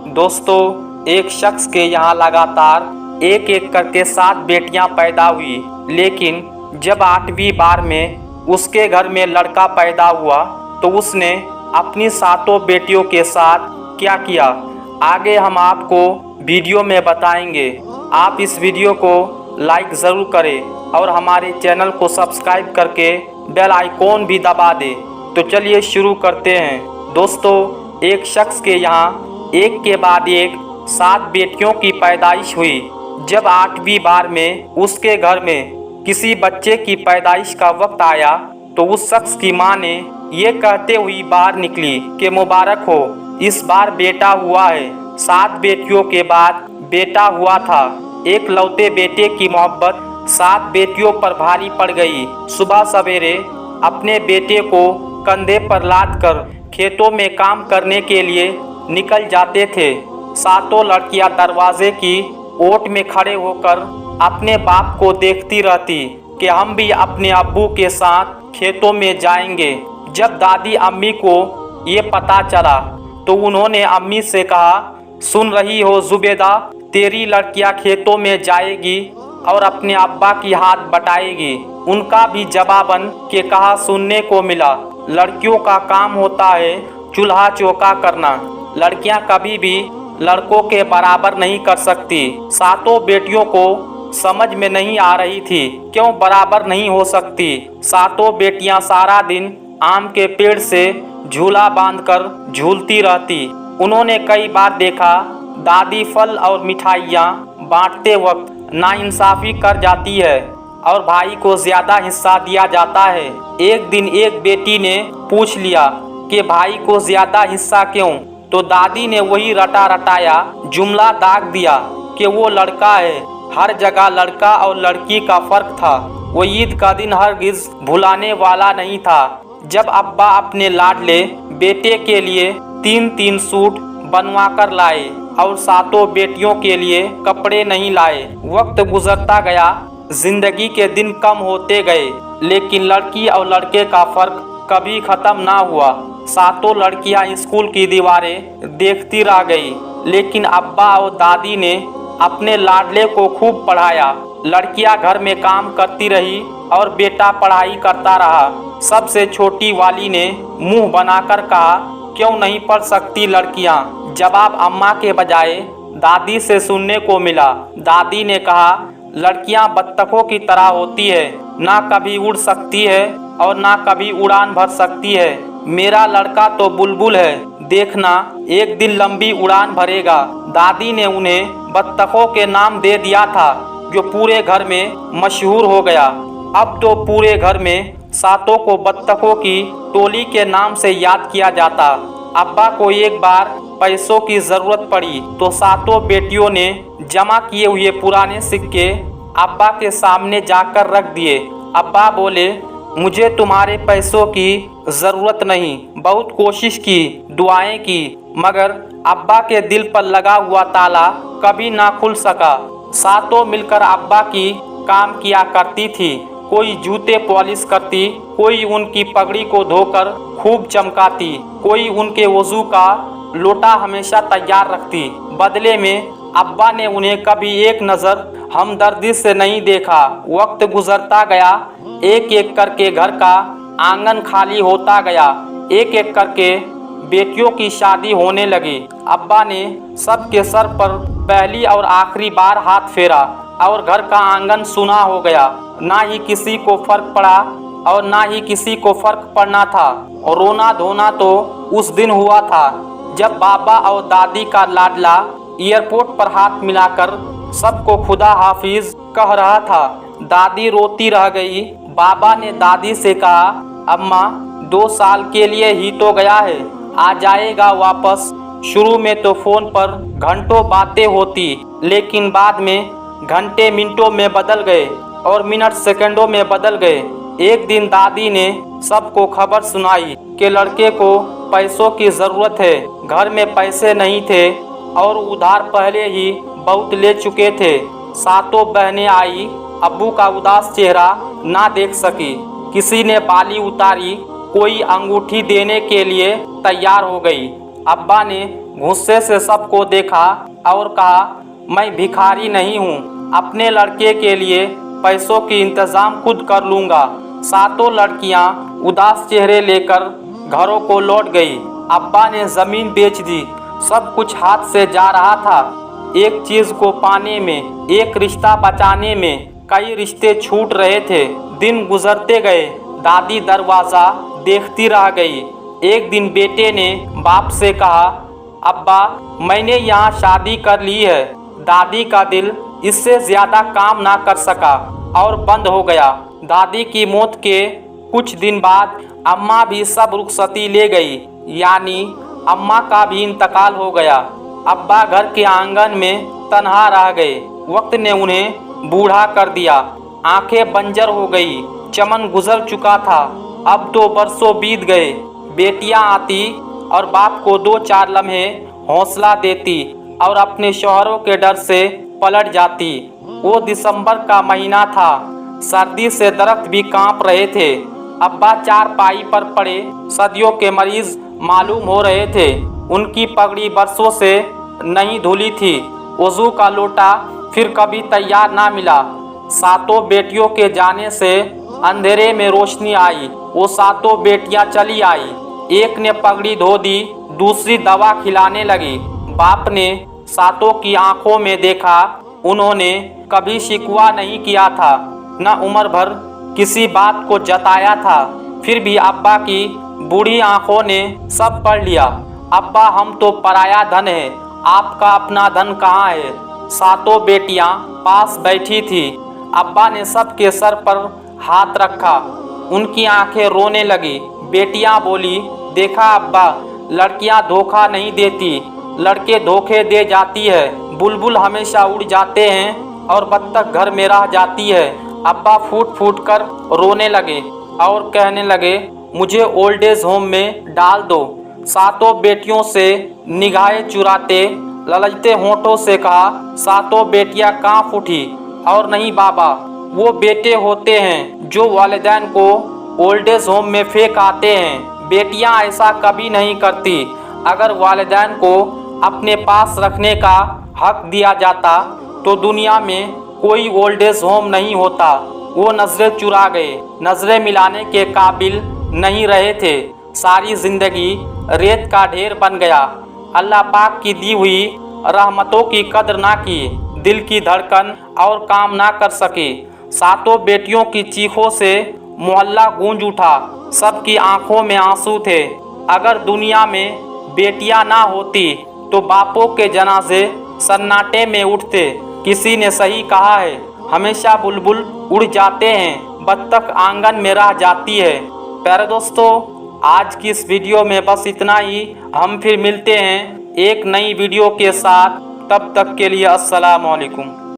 दोस्तों, एक शख्स के यहाँ लगातार एक एक करके 7 बेटियां पैदा हुई, लेकिन जब 8वीं बार में उसके घर में लड़का पैदा हुआ तो उसने अपनी 7 बेटियों के साथ क्या किया, आगे हम आपको वीडियो में बताएंगे। आप इस वीडियो को लाइक ज़रूर करें और हमारे चैनल को सब्सक्राइब करके बेल आइकॉन भी दबा दें। तो चलिए शुरू करते हैं। दोस्तों, एक शख्स के यहाँ एक के बाद एक 7 बेटियों की पैदाइश हुई। जब 8वीं बार में उसके घर में किसी बच्चे की पैदाइश का वक्त आया तो उस शख्स की मां ने ये कहते हुई बाहर निकली कि मुबारक हो, इस बार बेटा हुआ है। 7 बेटियों के बाद बेटा हुआ था। एक लौते बेटे की मोहब्बत 7 बेटियों पर भारी पड़ गई। सुबह सवेरे अपने बेटे को कंधे पर लाद कर खेतों में काम करने के लिए निकल जाते थे। 7 लड़कियां दरवाजे की ओट में खड़े होकर अपने बाप को देखती रहती कि हम भी अपने अब्बू के साथ खेतों में जाएंगे। जब दादी अम्मी को ये पता चला तो उन्होंने अम्मी से कहा, सुन रही हो जुबेदा, तेरी लड़कियां खेतों में जाएगी और अपने अब्बा की हाथ बटाएगी। उनका भी जवाबन के कहा सुनने को मिला, लड़कियों का काम होता है चूल्हा चौका करना, लड़कियां कभी भी लड़कों के बराबर नहीं कर सकती। 7 बेटियों को समझ में नहीं आ रही थी क्यों बराबर नहीं हो सकती। 7 बेटियां सारा दिन आम के पेड़ से झूला बांधकर झूलती रहती। उन्होंने कई बार देखा दादी फल और मिठाइयाँ बांटते वक्त नाइंसाफ़ी कर जाती है और भाई को ज़्यादा हिस्सा दिया जाता है। एक दिन एक बेटी ने पूछ लिया कि भाई को ज़्यादा हिस्सा क्यों, तो दादी ने वही रटा रटाया जुमला दाग दिया कि वो लड़का है। हर जगह लड़का और लड़की का फ़र्क था। वो ईद का दिन हरगिज़ भुलाने वाला नहीं था जब अब्बा अपने लाडले बेटे के लिए 3-3 सूट बनवा कर लाए और 7 बेटियों के लिए कपड़े नहीं लाए। वक्त गुजरता गया, जिंदगी के दिन कम होते गए, लेकिन लड़की और लड़के का फ़र्क कभी ख़त्म ना हुआ। 7 लड़कियां स्कूल की दीवारें देखती रह गई, लेकिन अब्बा और दादी ने अपने लाडले को खूब पढ़ाया। लड़कियां घर में काम करती रही और बेटा पढ़ाई करता रहा। सबसे छोटी वाली ने मुंह बनाकर कहा, क्यों नहीं पढ़ सकती लड़कियां? जवाब अम्मा के बजाय दादी से सुनने को मिला। दादी ने कहा, लड़कियां बत्तखों की तरह होती है, ना कभी उड़ सकती है और ना कभी उड़ान भर सकती है। मेरा लड़का तो बुलबुल है, देखना एक दिन लंबी उड़ान भरेगा। दादी ने उन्हें बत्तखों के नाम दे दिया था जो पूरे घर में मशहूर हो गया। अब तो पूरे घर में 7 को बत्तखों की टोली के नाम से याद किया जाता। अब्बा को एक बार पैसों की ज़रूरत पड़ी तो 7 बेटियों ने जमा किए हुए पुराने सिक्के अब्बा के सामने जाकर रख दिए। अब्बा बोले, मुझे तुम्हारे पैसों की ज़रूरत नहीं। बहुत कोशिश की, दुआएं की, मगर अब्बा के दिल पर लगा हुआ ताला कभी ना खुल सका। 7 मिलकर अब्बा की काम किया करती थी। कोई जूते पॉलिश करती, कोई उनकी पगड़ी को धोकर खूब चमकाती, कोई उनके वज़ू का लोटा हमेशा तैयार रखती। बदले में अब्बा ने उन्हें कभी एक नज़र हमदर्दी से नहीं देखा। वक्त गुजरता गया, एक एक करके घर का आंगन खाली होता गया। एक एक करके बेटियों की शादी होने लगी। अब्बा ने सबके सर पर पहली और आखिरी बार हाथ फेरा और घर का आंगन सूना हो गया। ना ही किसी को फ़र्क पड़ा और ना ही किसी को फ़र्क पड़ना था। और रोना धोना तो उस दिन हुआ था जब बाबा और दादी का लाडला एयरपोर्ट पर हाथ मिलाकर सबको खुदा हाफिज कह रहा था। दादी रोती रह गई। बाबा ने दादी से कहा, अम्मा 2 साल के लिए ही तो गया है, आ जाएगा वापस। शुरू में तो फ़ोन पर घंटों बातें होती, लेकिन बाद में घंटे मिनटों में बदल गए और मिनट सेकंडों में बदल गए। एक दिन दादी ने सबको खबर सुनाई कि लड़के को पैसों की ज़रूरत है। घर में पैसे नहीं थे और उधार पहले ही बहुत ले चुके थे। 7 बहनें आई, अब्बू का उदास चेहरा ना देख सकी। किसी ने बाली उतारी, कोई अंगूठी देने के लिए तैयार हो गई। अब्बा ने गुस्से से सबको देखा और कहा, मैं भिखारी नहीं हूँ, अपने लड़के के लिए पैसों की इंतजाम खुद कर लूँगा। सातों लड़कियाँ उदास चेहरे लेकर घरों को लौट गई। अब्बा ने ज़मीन बेच दी। सब कुछ हाथ से जा रहा था। एक चीज़ को पाने में, एक रिश्ता बचाने में कई रिश्ते छूट रहे थे। दिन गुजरते गए। दादी दरवाज़ा देखती रह गई। एक दिन बेटे ने बाप से कहा, अब्बा, मैंने यहाँ शादी कर ली है। दादी का दिल इससे ज़्यादा काम ना कर सका और बंद हो गया। दादी की मौत के कुछ दिन बाद अम्मा भी सब रुखसती ले गई, यानी अम्मा का भी इंतकाल हो गया। अब्बा घर के आंगन में तन्हा रह गए। वक्त ने उन्हें बूढ़ा कर दिया। आंखें बंजर हो गई। चमन गुजर चुका था। अब तो बरसों बीत गए। बेटियां आती और बाप को 2-4 लम्हे हौसला देती और अपने शौहरों के डर से पलट जाती। वो दिसंबर का महीना था। सर्दी से दरख्त भी कांप रहे थे। अब्बा चारपाई पर पड़े सदियों के मरीज मालूम हो रहे थे। उनकी पगड़ी बरसों से नहीं धुली थी। वज़ू का लोटा फिर कभी तैयार ना मिला। सातों बेटियों के जाने से अंधेरे में रोशनी आई। वो सातों बेटियां चली आई। एक ने पगड़ी धो दी, दूसरी दवा खिलाने लगी। बाप ने सातों की आंखों में देखा। उन्होंने कभी शिकवा नहीं किया था, न उम्र भर किसी बात को जताया था। फिर भी अब्बा की बूढ़ी आंखों ने सब पढ़ लिया। अब्बा, हम तो पराया धन है, आपका अपना धन कहाँ है? सातों बेटियां पास बैठी थी। अब्बा ने सबके सर पर हाथ रखा। उनकी आंखें रोने लगी। बेटियां बोली, देखा अब्बा, लड़कियां धोखा नहीं देती, लड़के धोखे दे जाती है। बुलबुल हमेशा उड़ जाते हैं और बत्तख घर में रह जाती है। अब्बा फूट फूट कर रोने लगे और कहने लगे, मुझे ओल्ड एज होम में डाल दो। सातों बेटियों से निगाहें चुराते ललचते होंठों से कहा, सातों बेटियां कांप उठी। और नहीं बाबा, वो बेटे होते हैं जो वालिदैन को ओल्ड एज होम में फेंक आते हैं। बेटियां ऐसा कभी नहीं करती। अगर वालिदैन को अपने पास रखने का हक दिया जाता तो दुनिया में कोई ओल्ड एज होम नहीं होता। वो नजरें चुरा गए, नजरें मिलाने के काबिल नहीं रहे थे। सारी जिंदगी रेत का ढेर बन गया। अल्लाह पाक की दी हुई रहमतों की कदर ना की, दिल की धड़कन और काम ना कर सकी। सातों बेटियों की चीखों से मोहल्ला गूंज उठा। सबकी आंखों में आंसू थे। अगर दुनिया में बेटियां ना होती तो बापों के जनाजे सन्नाटे में उठते। किसी ने सही कहा है, हमेशा बुलबुल उड़ जाते हैं, बत्तख आंगन में रह जाती है। प्यारे दोस्तों, आज की इस वीडियो में बस इतना ही। हम फिर मिलते हैं एक नई वीडियो के साथ। तब तक के लिए अस्सलाम वालेकुम।